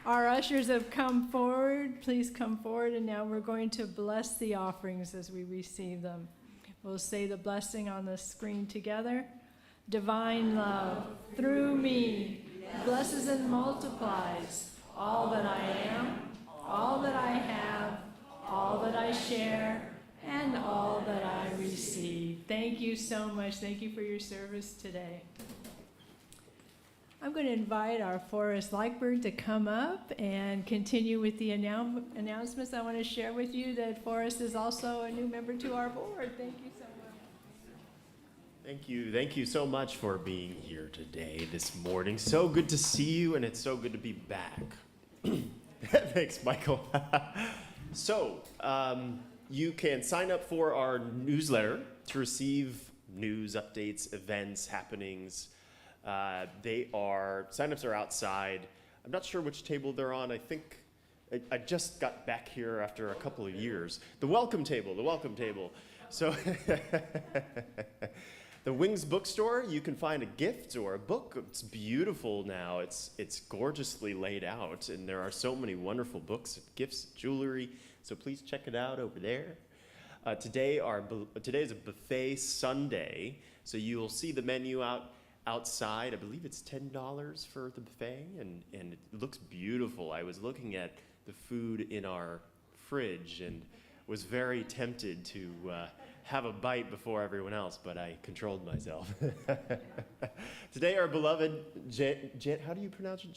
Our ushers have come forward. Please come forward, and now we're going to bless the offerings as we receive them. We'll say the blessing on the screen together. Divine love, through me, blesses and multiplies all that I am, all that I have, all that I share, and all that I receive. Thank you so much. Thank you for your service today. I'm going to invite our Forrest Lightbird to come up and continue with the announcements. I want to share with you that Forrest is also a new member to our board. Thank you so much. Thank you so much for being here today, this morning. So good to see you, and it's so good to be back. Thanks, Michael. So, you can sign up for our newsletter to receive news, updates, events, happenings. Signups are outside. I'm not sure which table they're on. I think I just got back here after a couple of years. The welcome table. So the Wings Bookstore, you can find a gift or a book. It's beautiful now. It's gorgeously laid out, and there are so many wonderful books, gifts, jewelry. So please check it out over there. Today is a buffet Sunday, so you will see the menu outside. I believe it's $10 for the buffet, and it looks beautiful. I was looking at the food in our fridge and was very tempted to have a bite before everyone else, but I controlled myself. Today, our beloved how do you pronounce it?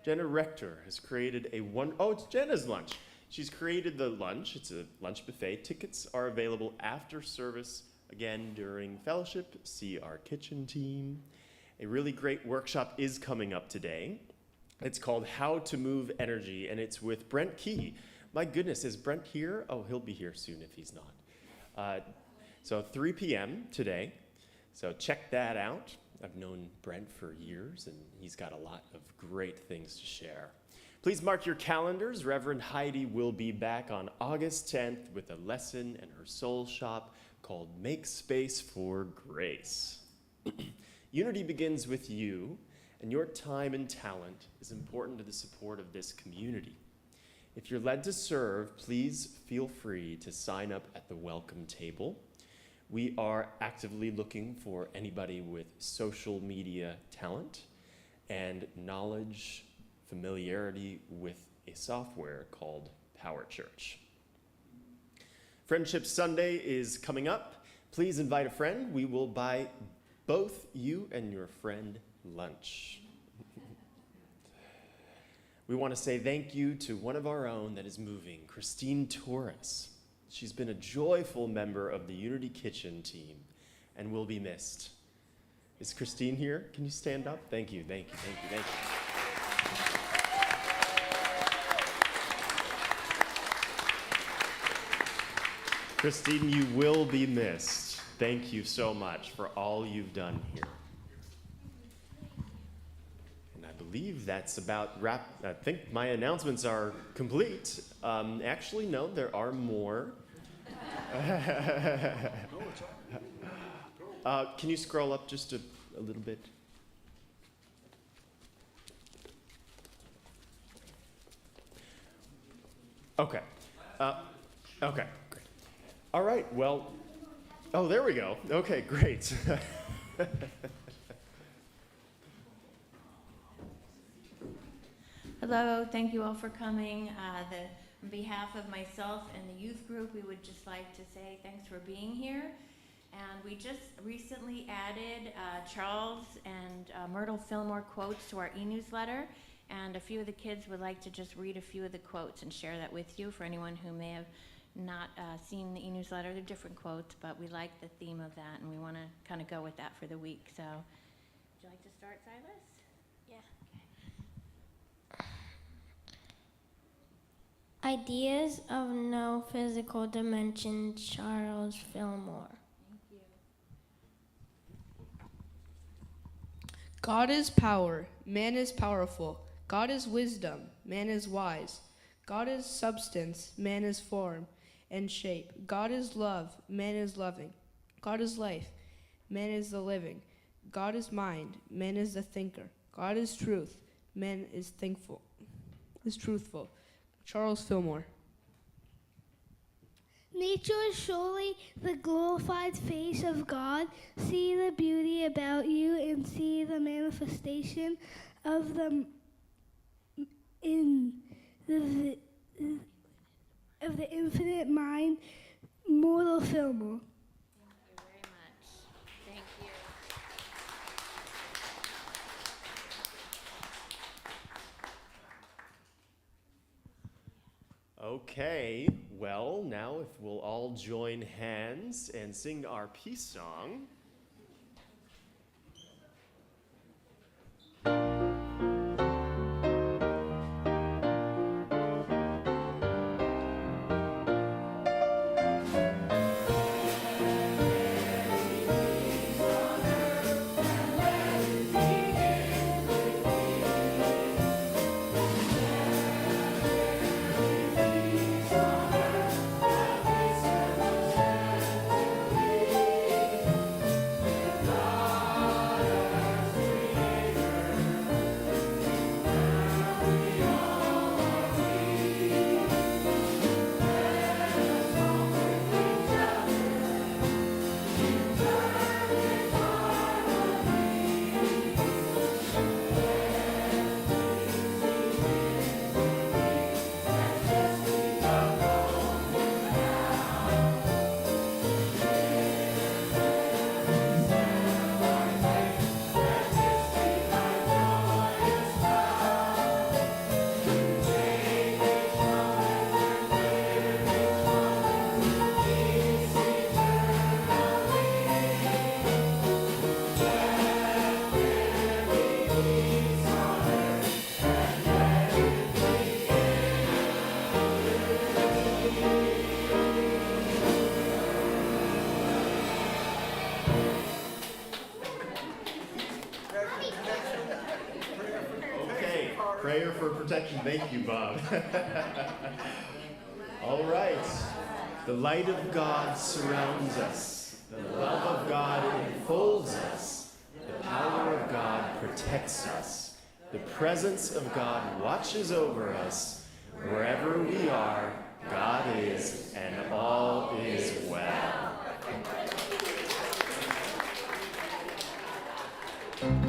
Jana Rector has created it's Jana's lunch. She's created the lunch. It's a lunch buffet. Tickets are available after service again during fellowship, see our kitchen team. A really great workshop is coming up today. It's called How to Move Energy, and it's with Brent Key. My goodness, is Brent here? Oh, he'll be here soon if he's not. So 3 p.m. today, so check that out. I've known Brent for years, and he's got a lot of great things to share. Please mark your calendars. Reverend Heidi will be back on August 10th with a lesson in her soul shop called Make Space for Grace. Unity begins with you, and your time and talent is important to the support of this community. If you're led to serve, please feel free to sign up at the welcome table. We are actively looking for anybody with social media talent and knowledge, familiarity with a software called Power Church. Friendship Sunday is coming up. Please invite a friend. We will buy both you and your friend lunch. We want to say thank you to one of our own that is moving, Christine Torres. She's been a joyful member of the Unity Kitchen team and will be missed. Is Christine here? Can you stand up? Thank you, thank you, thank you, thank you. Christine, you will be missed. Thank you so much for all you've done here. And I believe that's about I think my announcements are complete. Actually, no, there are more. Can you scroll up just a little bit? Okay. Okay, great. All right, well, oh, there we go. Okay, great. Hello, thank you all for coming. On behalf of myself and the youth group, we would just like to say thanks for being here. And we just recently added Charles and Myrtle Fillmore quotes to our e-newsletter. And a few of the kids would like to just read a few of the quotes and share that with you for anyone who may have not seen the e-newsletter. They're different quotes, but we like the theme of that, and we want to kind of go with that for the week. So, would you like to start, Silas? Ideas of No Physical Dimension, Charles Fillmore. Thank you. God is power, man is powerful. God is wisdom, man is wise. God is substance, man is form and shape. God is love, man is loving. God is life, man is the living. God is mind, man is the thinker. God is truth, man is truthful. Charles Fillmore. Nature is surely the glorified face of God. See the beauty about you and see the manifestation of the infinite mind, Myrtle Fillmore. Thank you very much. Thank you. Okay, well, now if we'll all join hands and sing our peace song. prayer for protection. Thank you, Bob. All right. The light of God surrounds us. The love of God enfolds us. The power of God protects us. The presence of God watches over us. Wherever we are, God is, and all is well. Thank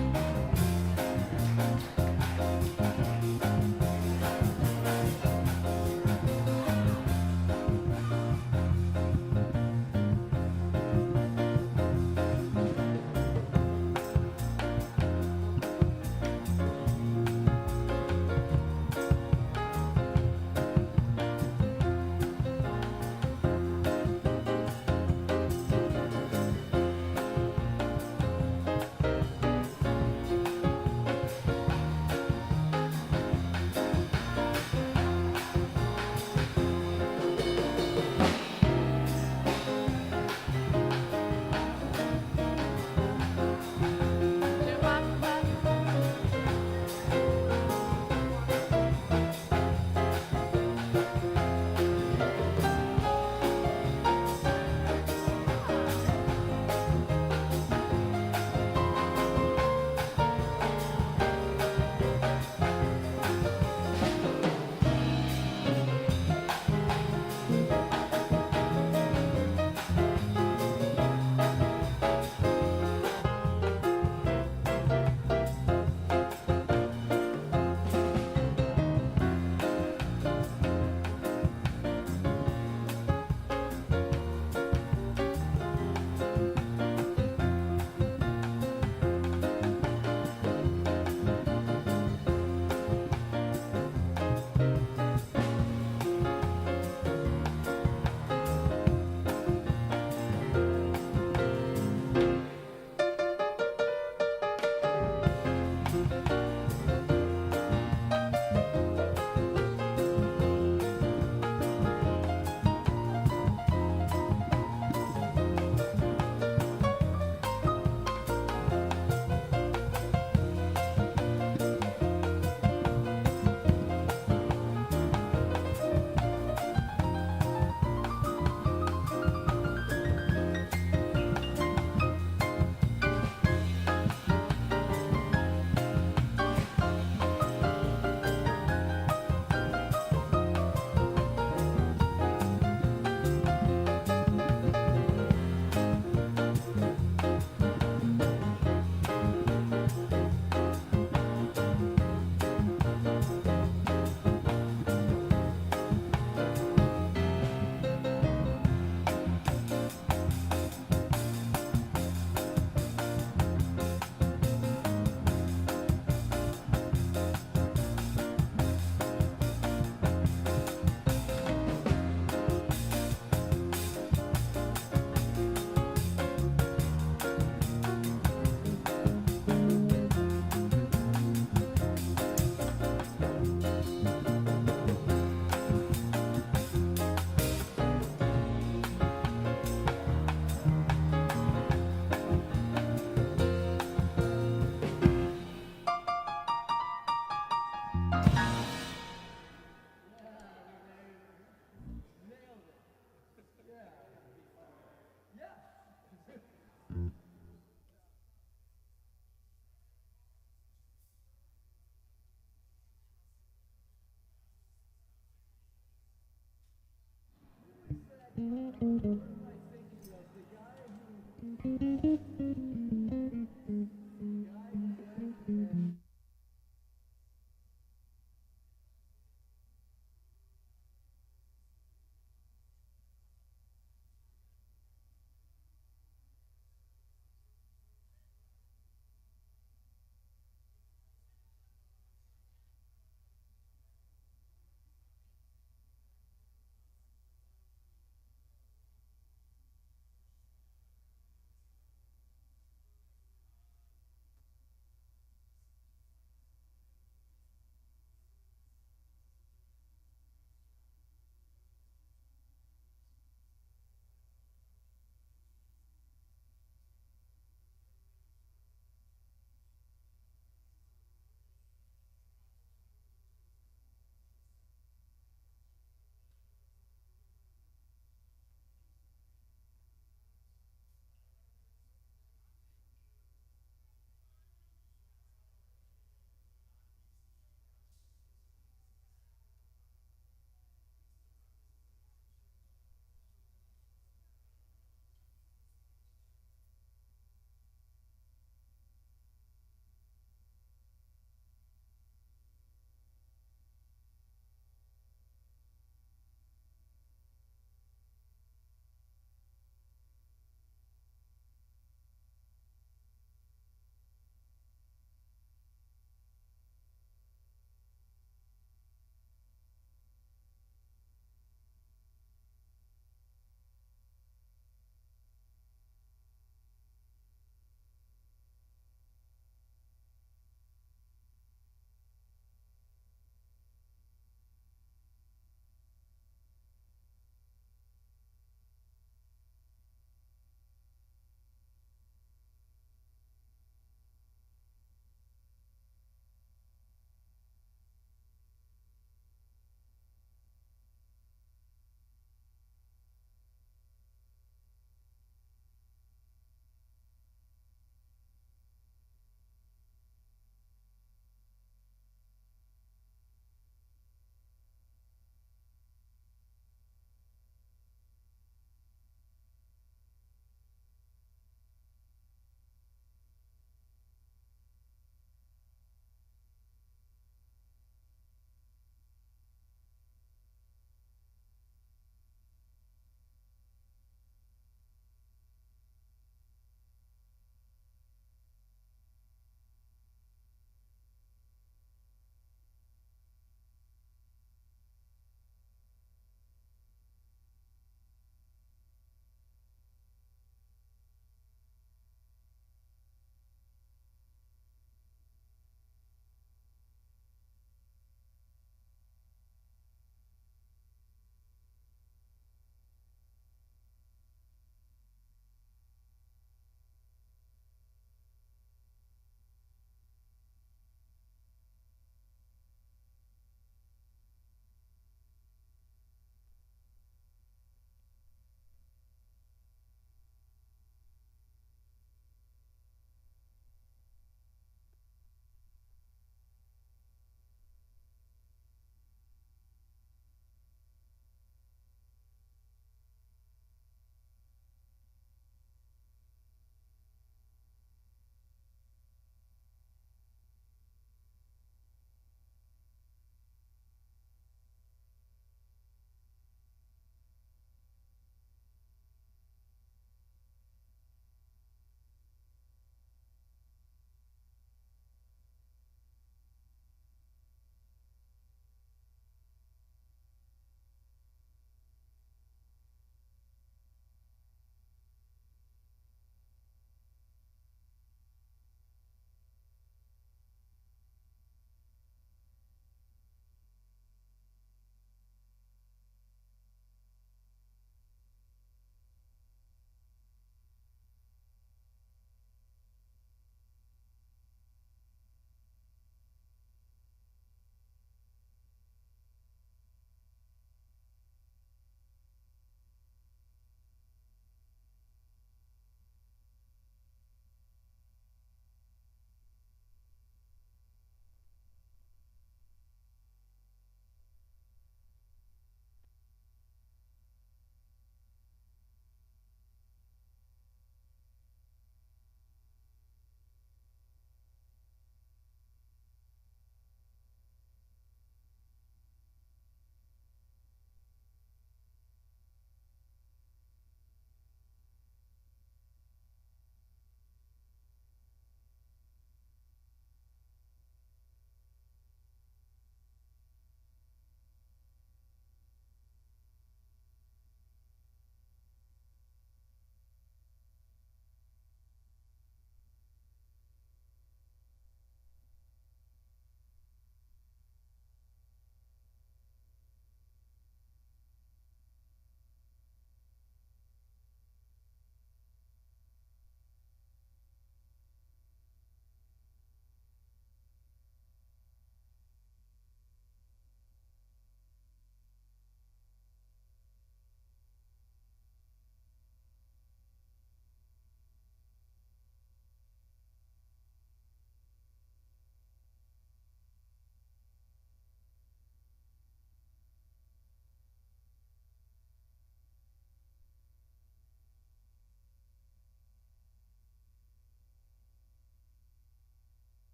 you.